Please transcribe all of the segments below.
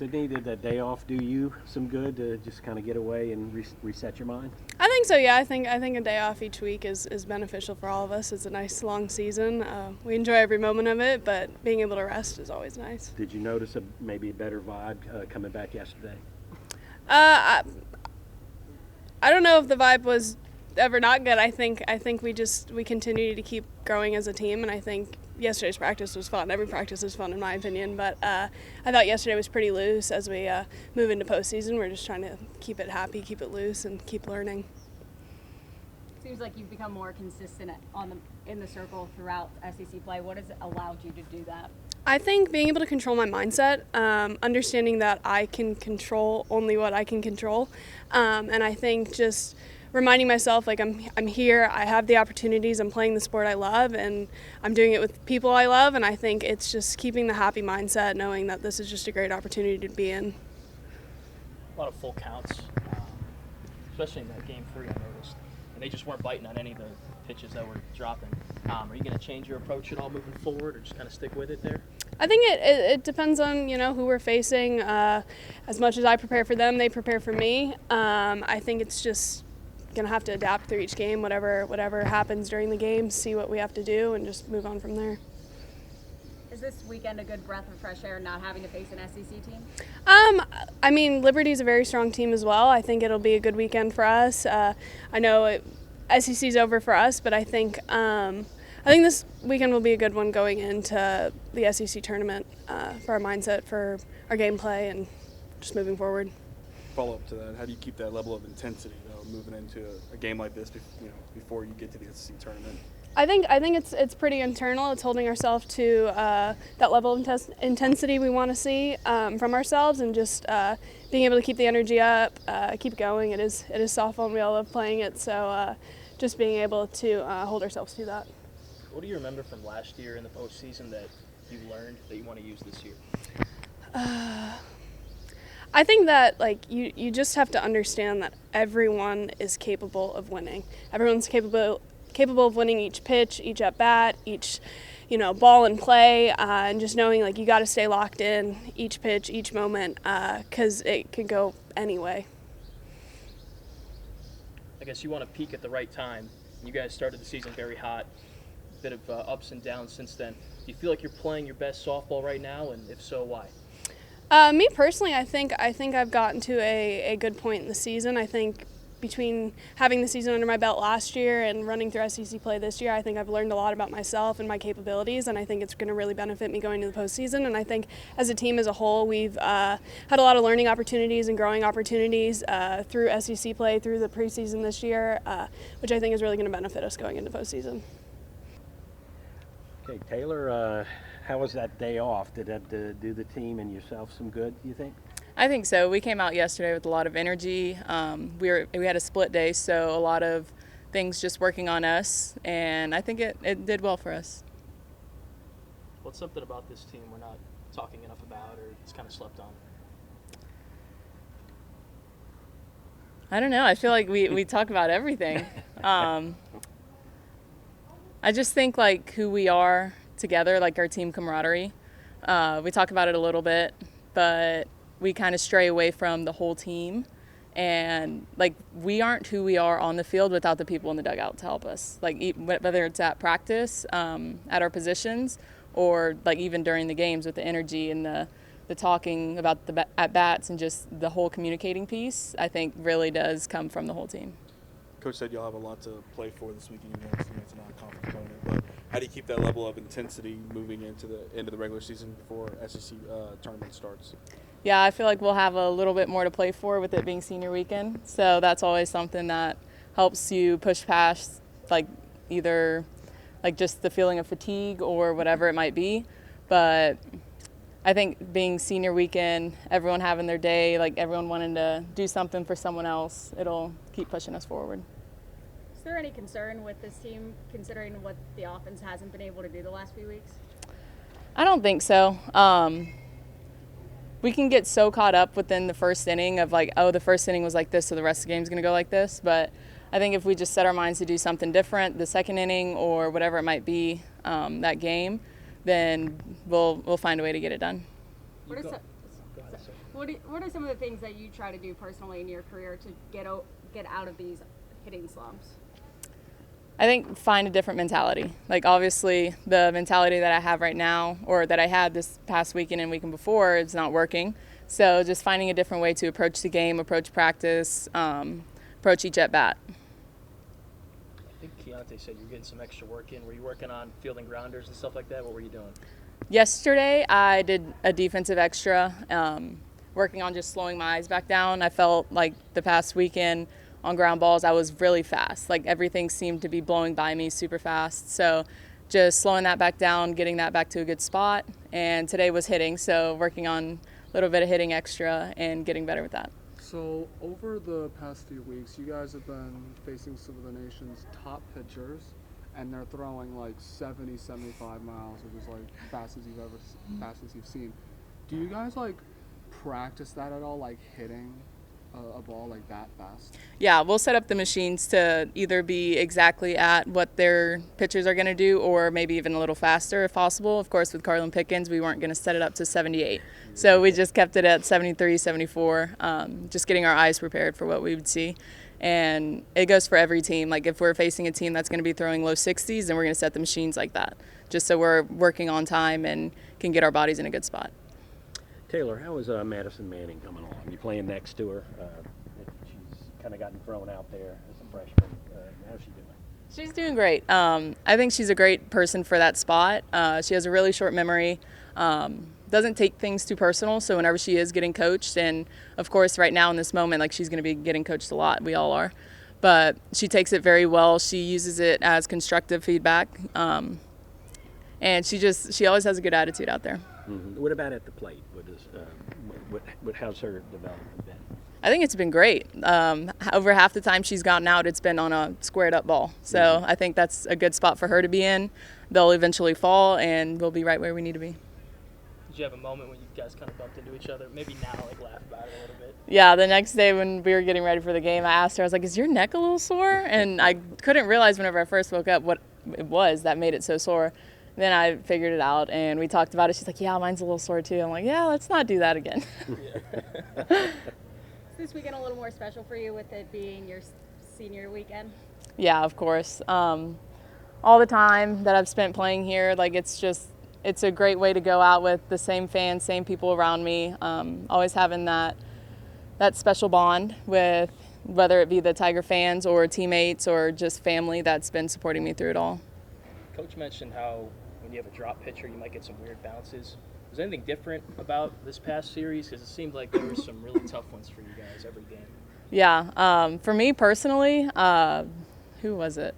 Sydney, did that day off do you some good to just kind of get away and reset your mind? I think so. Yeah, I think a day off each week is beneficial for all of us. It's a nice long season. We enjoy every moment of it, but being able to rest is always nice. Did you notice maybe a better vibe coming back yesterday? I don't know if the vibe was ever not good. I think we continue to keep growing as a team, and I think yesterday's practice was fun. Every practice was fun in my opinion, but I thought yesterday was pretty loose. As we move into postseason, we're just trying to keep it happy, keep it loose, and keep learning. Seems like you've become more consistent in the circle throughout SEC play. What has allowed you to do that? I think being able to control my mindset, understanding that I can control only what I can control, and I think just reminding myself like I'm here, I have the opportunities, I'm playing the sport I love, and I'm doing it with people I love, and I think it's just keeping the happy mindset, knowing that this is just a great opportunity to be in. A lot of full counts, especially in that game 3, I noticed. And they just weren't biting on any of the pitches that were dropping. Are you going to change your approach at all moving forward, or just kind of stick with it there? I think it depends on who we're facing. As much as I prepare for them, they prepare for me. I think it's just going to have to adapt through each game, whatever happens during the game, see what we have to do, and just move on from there. Is this weekend a good breath of fresh air not having to face an SEC team? I mean, Liberty's a very strong team as well. I think it'll be a good weekend for us. I know SEC's over for us, but I think this weekend will be a good one going into the SEC tournament for our mindset, for our gameplay, and just moving forward. Follow up to that, how do you keep that level of intensity though, moving into a game like this, before you get to the SEC tournament? I think it's pretty internal. It's holding ourselves to that level of intensity we want to see from ourselves, and just being able to keep the energy up, keep going. It is softball, and we all love playing it. So just being able to hold ourselves to that. What do you remember from last year in the postseason that you learned that you want to use this year? I think that you just have to understand that everyone is capable of winning. Everyone's capable of winning each pitch, each at bat, each ball in play, and just knowing you got to stay locked in each pitch, each moment, because it could go any way. I guess you want to peak at the right time. You guys started the season very hot, a bit of ups and downs since then. Do you feel like you're playing your best softball right now, and if so, why? Me personally, I think I've gotten to a good point in the season. I think between having the season under my belt last year and running through SEC play this year, I think I've learned a lot about myself and my capabilities, and I think it's going to really benefit me going to the postseason. And I think as a team as a whole, we've had a lot of learning opportunities and growing opportunities through SEC play, through the preseason this year, which I think is really going to benefit us going into postseason. Okay, Taylor, how was that day off? Did that do the team and yourself some good, do you think? I think so. We came out yesterday with a lot of energy. We had a split day, so a lot of things just working on us, and I think it did well for us. What's something about this team we're not talking enough about, or it's kind of slept on? I don't know. I feel like we talk about everything. I just think who we are together, our team camaraderie. We talk about it a little bit, but we kind of stray away from the whole team, and we aren't who we are on the field without the people in the dugout to help us, whether it's at practice, at our positions, or even during the games with the energy and the talking about the at-bats and just the whole communicating piece. I think really does come from the whole team. Coach said y'all have a lot to play for this weekend. It's a non-conference opponent, but how do you keep that level of intensity moving into the end of the regular season before SEC tournament starts? Yeah, I feel like we'll have a little bit more to play for with it being senior weekend. So that's always something that helps you push past either just the feeling of fatigue or whatever it might be. But I think being senior weekend, everyone having their day, everyone wanting to do something for someone else, it'll keep pushing us forward. Is there any concern with this team, considering what the offense hasn't been able to do the last few weeks? I don't think so. We can get so caught up within the first inning of the first inning was like this, so the rest of the game's going to go like this. But I think if we just set our minds to do something different, the second inning or whatever it might be, that game, then we'll find a way to get it done. Go ahead, sir. What are some of the things that you try to do personally in your career to get out of these hitting slumps? I think find a different mentality. Like obviously the mentality that I have right now or that I had this past weekend and weekend before, it's not working. So just finding a different way to approach the game, approach practice, approach each at bat. I think Keontae said you're getting some extra work in. Were you working on fielding grounders and stuff like that? What were you doing? Yesterday I did a defensive extra, working on just slowing my eyes back down. I felt like the past weekend on ground balls, I was really fast. Like everything seemed to be blowing by me super fast. So just slowing that back down, getting that back to a good spot. And today was hitting, so working on a little bit of hitting extra and getting better with that. So over the past few weeks, you guys have been facing some of the nation's top pitchers, and they're throwing like 70, 75 miles, which is like fast as you've seen. Do you guys like practice that at all, like hitting a ball like that fast? Yeah, we'll set up the machines to either be exactly at what their pitchers are going to do or maybe even a little faster if possible. Of course, with Carlin Pickens, we weren't going to set it up to 78. So we just kept it at 73, 74, just getting our eyes prepared for what we would see. And it goes for every team. Like if we're facing a team that's going to be throwing low 60s, then we're going to set the machines like that, just so we're working on time and can get our bodies in a good spot. Taylor, how is Madison Manning coming along? You playing next to her? She's kind of gotten thrown out there as a freshman. How's she doing? She's doing great. I think she's a great person for that spot. She has a really short memory. Doesn't take things too personal, so whenever she is getting coached, and of course right now in this moment, like she's going to be getting coached a lot. We all are. But she takes it very well. She uses it as constructive feedback. And she always has a good attitude out there. Mm-hmm. What about at the plate? How's her development been? I think it's been great. Over half the time she's gotten out, it's been on a squared up ball. So I think that's a good spot for her to be in. They'll eventually fall, and we'll be right where we need to be. Did you have a moment when you guys kind of bumped into each other? Maybe now, like laugh about it a little bit. Yeah, the next day when we were getting ready for the game, I asked her, I was like, is your neck a little sore? And I couldn't realize whenever I first woke up what it was that made it so sore. Then I figured it out, and we talked about it. She's like, yeah, mine's a little sore, too. I'm like, yeah, let's not do that again. Is this weekend a little more special for you with it being your senior weekend? Yeah, of course. All the time that I've spent playing here, like it's a great way to go out with the same fans, same people around me. Always having that special bond with whether it be the Tiger fans or teammates or just family that's been supporting me through it all. Coach mentioned how when you have a drop pitcher, you might get some weird bounces. Was there anything different about this past series? Because it seemed like there were some really tough ones for you guys every game. Yeah, for me personally, who was it?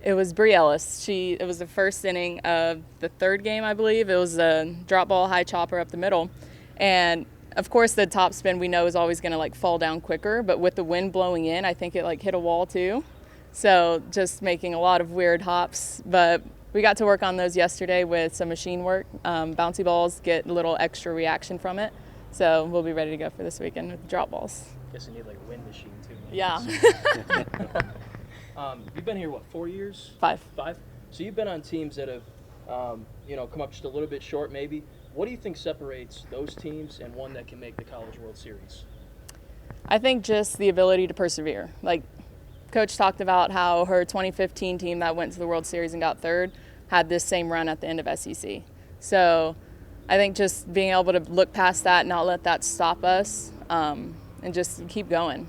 It was Bree Ellis. It was the first inning of the third game, I believe. It was a drop ball, high chopper up the middle. And, of course, the top spin we know is always going to, like, fall down quicker. But with the wind blowing in, I think it, like, hit a wall, too. So just making a lot of weird hops. But we got to work on those yesterday with some machine work. Bouncy balls get a little extra reaction from it. So we'll be ready to go for this weekend with the drop balls. Guess you need, like, a wind machine, too. Maybe. Yeah. You've been here, what, 4 years? 5. 5? So you've been on teams that have, come up just a little bit short maybe. What do you think separates those teams and one that can make the College World Series? I think just the ability to persevere. Like, Coach talked about how her 2015 team that went to the World Series and got third had this same run at the end of SEC. So I think just being able to look past that, not let that stop us, and just keep going.